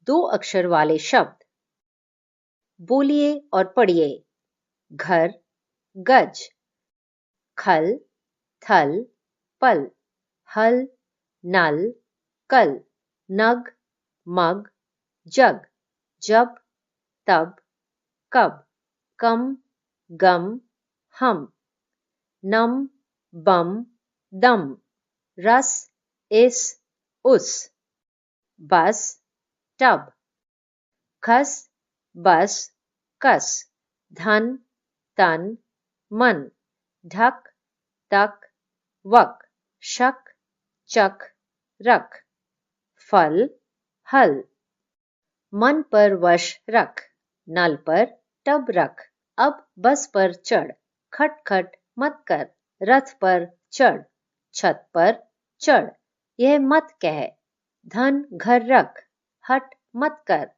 दो अक्षर वाले शब्द। बोलिए और पढ़िए। घर, गज। खल, थल, पल। हल, नल, कल। नग, मग, जग। जब, तब, कब। कम, गम, हम। नम, बम, दम। रस, इस, उस। बस, टब। खस, बस, कस। धन, तन, मन। ढक, तक, वक। शक, चक, रख। फल, हल। मन पर वश रख। नल पर टब रख। अब बस पर चढ़। खटखट मत कर। रथ पर चढ़। छत पर चढ़। यह मत कह। धन घर रख। हट मत कर।